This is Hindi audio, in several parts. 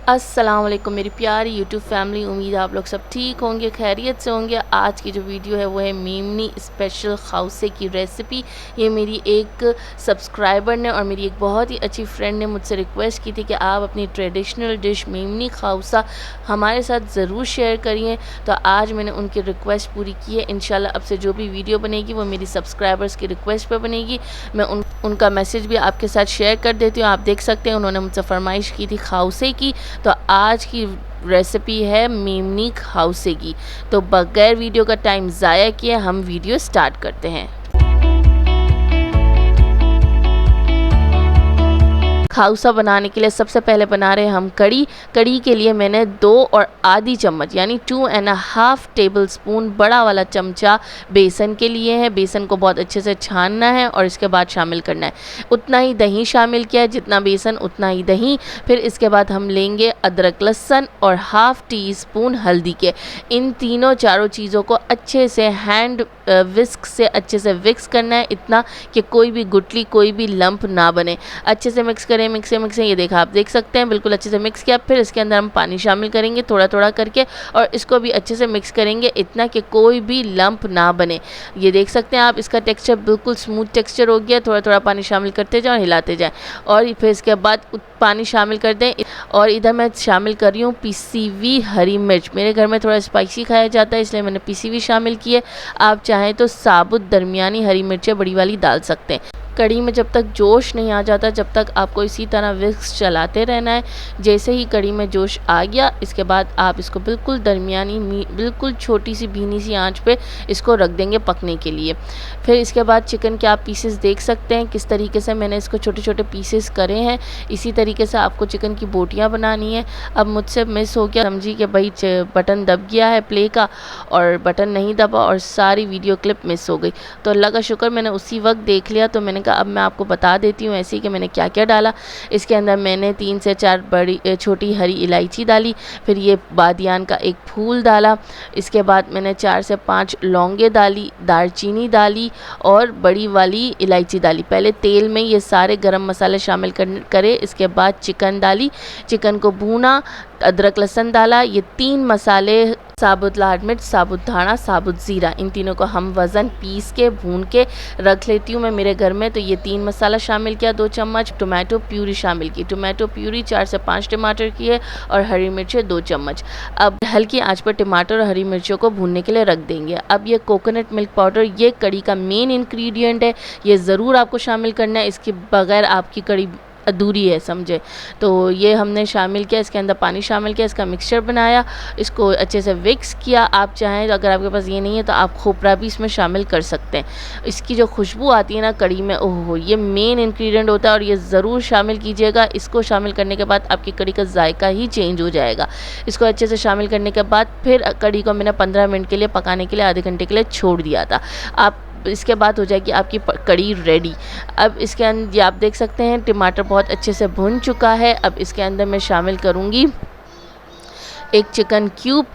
अस्सलाम वालेकुम मेरी प्यारी यूट्यूब फैमिली। उम्मीद है आप लोग सब ठीक होंगे, खैरियत से होंगे। आज की जो वीडियो है वो है मेमनी स्पेशल खाउसे की रेसिपी। ये मेरी एक सब्सक्राइबर ने और मेरी एक बहुत ही अच्छी फ्रेंड ने मुझसे रिक्वेस्ट की थी कि आप अपनी ट्रेडिशनल डिश मेमनी खाउसा हमारे साथ ज़रूर शेयर करिए। तो आज मैंने उनकी रिक्वेस्ट पूरी की है। इंशाल्लाह अब से जो भी वीडियो बनेगी वो मेरी सब्सक्राइबर्स की रिक्वेस्ट पर बनेगी। मैं उनका मैसेज भी आपके साथ शेयर कर देती हूँ। आप देख सकते हैं उन्होंने मुझसे फरमाइश की थी खाउसे की। तो आज की रेसिपी है मेमनी खाउसे की। तो बगैर वीडियो का टाइम ज़ाया किए हम वीडियो स्टार्ट करते हैं। खाउसा बनाने के लिए सबसे पहले बना रहे हैं हम कड़ी। कड़ी के लिए मैंने 2 और आधी चम्मच यानी 2.5 टेबल स्पून बड़ा वाला चमचा बेसन के लिए है। बेसन को बहुत अच्छे से छानना है और इसके बाद शामिल करना है। उतना ही दही शामिल किया है, जितना बेसन उतना ही दही। फिर इसके बाद हम लेंगे अदरक लहसुन और हाफ़ टी स्पून हल्दी के। इन तीनों चारों चीज़ों को अच्छे से हैंड विस्क से अच्छे से मिक्स करना है, इतना कि कोई भी गुठली कोई भी लंप ना बने। अच्छे से मिक्स करें, मिक्स ये देखा आप देख सकते हैं बिल्कुल अच्छे से मिक्स किया। फिर इसके अंदर हम पानी शामिल करेंगे थोड़ा थोड़ा करके और इसको भी अच्छे से मिक्स करेंगे, इतना कि कोई भी लंप ना बने। ये देख सकते हैं आप, इसका टेक्सचर बिल्कुल स्मूथ टेक्सचर हो गया। थोड़ा थोड़ा पानी शामिल करते जाओ, हिलाते जाएं और फिर इसके बाद पानी शामिल कर दें। और इधर मैं शामिल कर रही हूँ पिसी हुई हरी मिर्च। मेरे घर में थोड़ा स्पाइसी खाया जाता है इसलिए मैंने पिसी हुई शामिल की है। आप चाहें तो साबुत दरमियानी हरी मिर्चें बड़ी वाली डाल सकते हैं। कड़ी में जब तक जोश नहीं आ जाता जब तक आपको इसी तरह विस्क चलाते रहना है। जैसे ही कड़ी में जोश आ गया इसके बाद आप इसको बिल्कुल दरमियानी बिल्कुल छोटी सी भीनी सी आंच पे इसको रख देंगे पकने के लिए। फिर इसके बाद चिकन के आप पीसेस देख सकते हैं किस तरीके से मैंने इसको छोटे छोटे पीसेस करे हैं। इसी तरीके से आपको चिकन की बोटियाँ बनानी है। अब मुझसे मिस हो गया, समझी कि भाई बटन दब गया है प्ले का और बटन नहीं दबा और सारी वीडियो क्लिप मिस हो गई। तो अल्लाह का शुक्र मैंने उसी वक्त देख लिया। तो मैंने अब मैं आपको बता देती हूँ ऐसे ही कि मैंने क्या क्या डाला। इसके अंदर मैंने 3 से 4 बड़ी छोटी हरी इलायची डाली। फिर ये बादियान का एक फूल डाला। इसके बाद मैंने 4 से 5 लौंगे डाली, दालचीनी डाली और बड़ी वाली इलायची डाली। पहले तेल में ये सारे गरम मसाले शामिल करे। इसके बाद चिकन डाली, चिकन को भूना, अदरक लहसुन डाला। ये 3 मसाले साबुत लाल मिर्च, साबुत धाना, साबुत ज़ीरा, इन तीनों को हम वज़न पीस के भून के रख लेती हूँ मैं मेरे घर में। तो ये 3 मसाला शामिल किया, 2 चम्मच टोमेटो प्यूरी शामिल की। टोमेटो प्यूरी 4 से 5 टमाटर की है और हरी मिर्चें 2 चम्मच। अब हल्की आंच पर टमाटर और हरी मिर्चों को भूनने के लिए रख देंगे। अब ये कोकोनट मिल्क पाउडर ये कड़ी का मेन इंग्रेडिएंट है, ये ज़रूर आपको शामिल करना है। इसके बगैर आपकी कड़ी अधूरी है, समझे। तो ये हमने शामिल किया, इसके अंदर पानी शामिल किया, इसका मिक्सचर बनाया, इसको अच्छे से मिक्स किया। आप चाहें अगर आपके पास ये नहीं है तो आप खोपरा भी इसमें शामिल कर सकते हैं। इसकी जो खुशबू आती है ना कड़ी में, ओहो, ये मेन इंग्रेडिएंट होता है और ये ज़रूर शामिल कीजिएगा। इसको शामिल करने के बाद आपकी कड़ी का जायका ही चेंज हो जाएगा। इसको अच्छे से शामिल करने के बाद फिर कड़ी को मैंने 15 मिनट के लिए पकाने के लिए आधे घंटे के लिए छोड़ दिया था। आप इसके बाद हो जाएगी आपकी कड़ी रेडी। अब इसके अंदर आप देख सकते हैं टमाटर बहुत अच्छे से भुन चुका है। अब इसके अंदर मैं शामिल करूँगी एक चिकन क्यूब।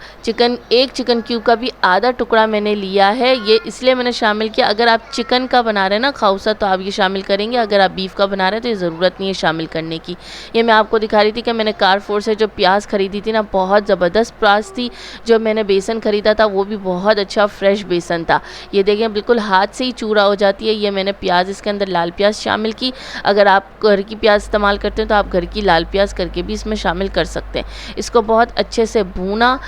एक चिकन क्यूब का भी आधा टुकड़ा मैंने लिया है। ये इसलिए मैंने शामिल किया, अगर आप चिकन का बना रहे हैं ना खाउसा तो आप ये शामिल करेंगे, अगर आप बीफ का बना रहे हैं तो ये ज़रूरत नहीं है शामिल करने की। ये मैं आपको दिखा रही थी कि मैंने कारफोर से जो प्याज ख़रीदी थी ना, बहुत ज़बरदस्त प्याज थी। जो मैंने बेसन ख़रीदा था वो भी बहुत अच्छा फ्रेश बेसन था। ये देखें बिल्कुल हाथ से ही चूरा हो जाती है। ये मैंने प्याज इसके अंदर लाल प्याज शामिल की। अगर आप घर की प्याज इस्तेमाल करते हैं तो आप घर की लाल प्याज करके भी इसमें शामिल कर सकते हैं। इसको बहुत अच्छे से भूना।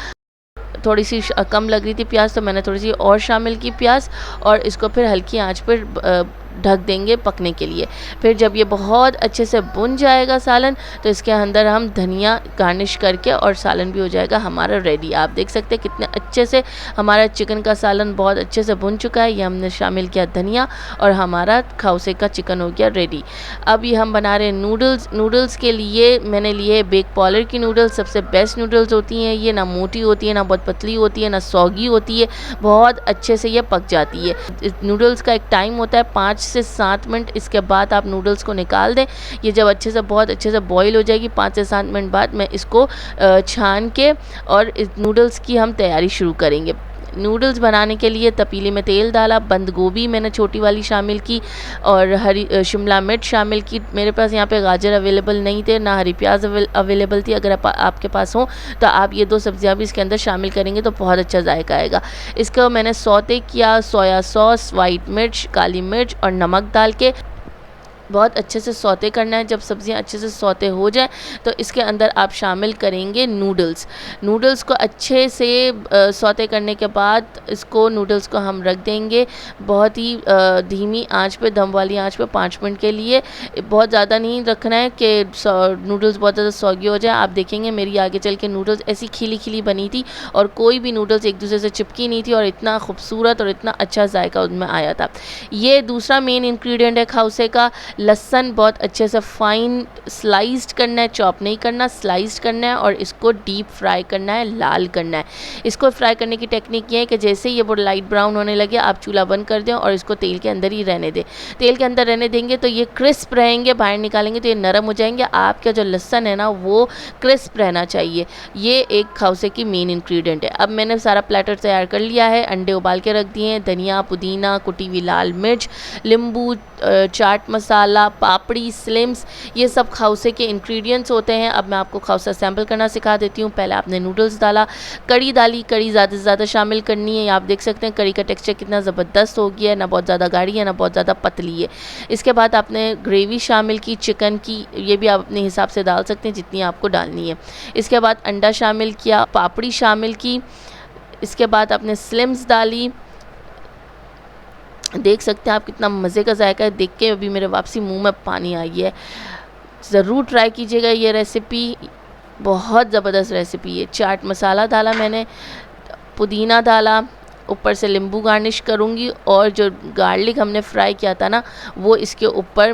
थोड़ी सी कम लग रही थी प्याज तो मैंने थोड़ी सी और शामिल की प्याज और इसको फिर हल्की आंच पर ढक देंगे पकने के लिए। फिर जब ये बहुत अच्छे से भुन जाएगा सालन तो इसके अंदर हम धनिया गार्निश करके और सालन भी हो जाएगा हमारा रेडी। आप देख सकते हैं कितने अच्छे से हमारा चिकन का सालन बहुत अच्छे से भुन चुका है। ये हमने शामिल किया धनिया और हमारा खाउसे का चिकन हो गया रेडी। अब ये हम बना रहे हैं नूडल्स। नूडल्स के लिए मैंने लिए बेक पॉलर की नूडल्स। सबसे बेस्ट नूडल्स होती हैं ये, ना मोटी होती है, ना बहुत पतली होती है, ना सौगी होती है, बहुत अच्छे से ये पक जाती है। नूडल्स का एक टाइम होता है 5 से 7 मिनट। इसके बाद आप नूडल्स को निकाल दें। ये जब अच्छे से बहुत अच्छे से बॉईल हो जाएगी 5 से 7 मिनट बाद मैं इसको छान के और इस नूडल्स की हम तैयारी शुरू करेंगे। नूडल्स बनाने के लिए तपीली में तेल डाला, बंद गोभी मैंने छोटी वाली शामिल की और हरी शिमला मिर्च शामिल की। मेरे पास यहाँ पे गाजर अवेलेबल नहीं थे, ना हरी प्याज अवेलेबल थी। अगर आपके पास हो तो आप ये 2 सब्जियाँ भी इसके अंदर शामिल करेंगे तो बहुत अच्छा जायका आएगा। इसको मैंने सौते किया, सोया सॉस, वाइट मिर्च, काली मिर्च और नमक डाल के बहुत अच्छे से सौते करना है। जब सब्जियां अच्छे से सौते हो जाए तो इसके अंदर आप शामिल करेंगे नूडल्स को अच्छे से सौते करने के बाद इसको नूडल्स को हम रख देंगे बहुत ही धीमी आंच पे, दम वाली आंच पे 5 मिनट के लिए। बहुत ज़्यादा नहीं रखना है कि नूडल्स बहुत ज़्यादा सौगी हो जाए। आप देखेंगे मेरी आगे चल के नूडल्स ऐसी खिली खिली बनी थी और कोई भी नूडल्स एक दूसरे से चिपकी नहीं थी और इतना खूबसूरत और इतना अच्छा जायका उनमें आया था। ये दूसरा मेन इंग्रेडिएंट है खाउसे का। लहसुन बहुत अच्छे से फाइन स्लाइस्ड करना है, चॉप नहीं करना, स्लाइस्ड करना है और इसको डीप फ्राई करना है, लाल करना है। इसको फ्राई करने की टेक्निक ये है कि जैसे ये वो लाइट ब्राउन होने लगे आप चूल्हा बंद कर दें और इसको तेल के अंदर ही रहने दें। तेल के अंदर रहने देंगे तो ये क्रिस्प रहेंगे, बाहर निकालेंगे तो ये नरम हो जाएंगे। आपका जो लहसुन है ना वो क्रिस्प रहना चाहिए। ये एक खाउसे की मेन इंग्रेडिएंट है। अब मैंने सारा प्लेटर तैयार कर लिया है, अंडे उबाल के रख दिए हैं, धनिया, पुदीना, कुटी हुई लाल मिर्च, नींबू, चाट मसाला, पापड़ी, स्लिम्स, ये सब खाउसे के इंग्रेडिएंट्स होते हैं। अब मैं आपको खाउसा सैम्पल करना सिखा देती हूँ। पहले आपने नूडल्स डाला, कड़ी डाली, कड़ी ज़्यादा से ज़्यादा शामिल करनी है। आप देख सकते हैं कड़ी का टेक्सचर कितना ज़बरदस्त हो गया है, ना बहुत ज़्यादा गाढ़ी है ना बहुत ज़्यादा पतली है। इसके बाद आपने ग्रेवी शामिल की चिकन की, ये भी आप अपने हिसाब से डाल सकते हैं जितनी आपको डालनी है। इसके बाद अंडा शामिल किया, पापड़ी शामिल की। इसके बाद आपने स्लिम्स डाली, देख सकते हैं आप कितना मज़े का जायका है। देख के अभी मेरे वापसी मुंह में पानी आई है। ज़रूर ट्राई कीजिएगा ये रेसिपी, बहुत ज़बरदस्त रेसिपी है। चाट मसाला डाला मैंने, पुदीना डाला, ऊपर से नींबू गार्निश करूँगी और जो गार्लिक हमने फ्राई किया था ना वो इसके ऊपर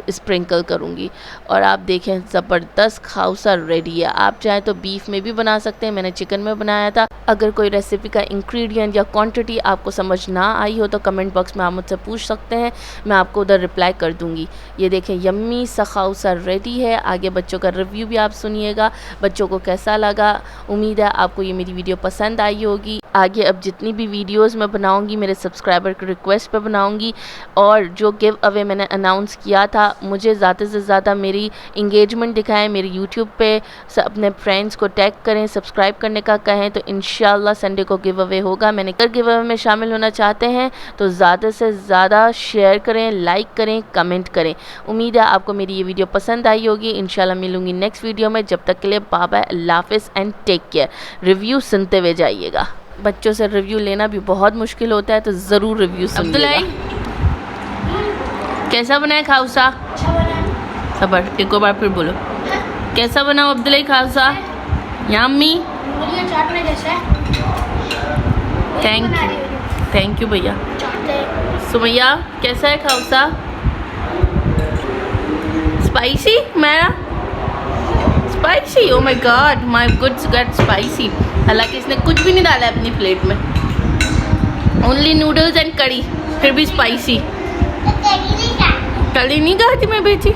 स्प्रिंकल करूँगी। और आप देखें ज़बरदस्त खाउसा रेडी है। आप चाहें तो बीफ में भी बना सकते हैं, मैंने चिकन में बनाया था। अगर कोई रेसिपी का इंग्रेडिएंट या क्वांटिटी आपको समझ ना आई हो तो कमेंट बॉक्स में आप मुझसे पूछ सकते हैं, मैं आपको उधर रिप्लाई कर दूँगी। ये देखें यम्मी सा खाउसा रेडी है। आगे बच्चों का रिव्यू भी आप सुनिएगा, बच्चों को कैसा लगा। उम्मीद है आपको ये मेरी वीडियो पसंद आई होगी। आगे अब जितनी भी वीडियोस मैं बनाऊंगी मेरे सब्सक्राइबर की रिक्वेस्ट पे बनाऊंगी। और जो गिव अवे मैंने अनाउंस किया था, मुझे ज़्यादा से ज़्यादा मेरी इंगेजमेंट दिखाएं, मेरे यूट्यूब पे अपने फ्रेंड्स को टैग करें, सब्सक्राइब करने का कहें तो इंशाल्लाह संडे को गिव अवे होगा। मैंने अगर गिव अवे में शामिल होना चाहते हैं तो ज़्यादा से ज़्यादा शेयर करें, लाइक करें, कमेंट करें। उम्मीद है आपको मेरी ये वीडियो पसंद आई होगी। इंशाल्लाह मिलूंगी नेक्स्ट वीडियो में। जब तक के लिए बाय बाय, अल्लाह हाफ़िज़ एंड टेक केयर। रिव्यू सुनते हुए जाइएगा। बच्चों से रिव्यू लेना भी बहुत मुश्किल होता है तो ज़रूर रिव्यू सुनिएगा। कैसा बना है खाउसा? सबर, एक और बार फिर बोलो, कैसा बना Abdullai khausa? Yummy, thank you भैया। सुमैया कैसा है खाउसा? स्पाइसी? मेरा spicy? Oh my god, my goods get spicy. हालांकि इसने कुछ भी नहीं डाला है अपनी प्लेट में, ओनली नूडल्स एंड कड़ी, फिर भी स्पाइसी। कड़ी नहीं खाती मैं बेटी।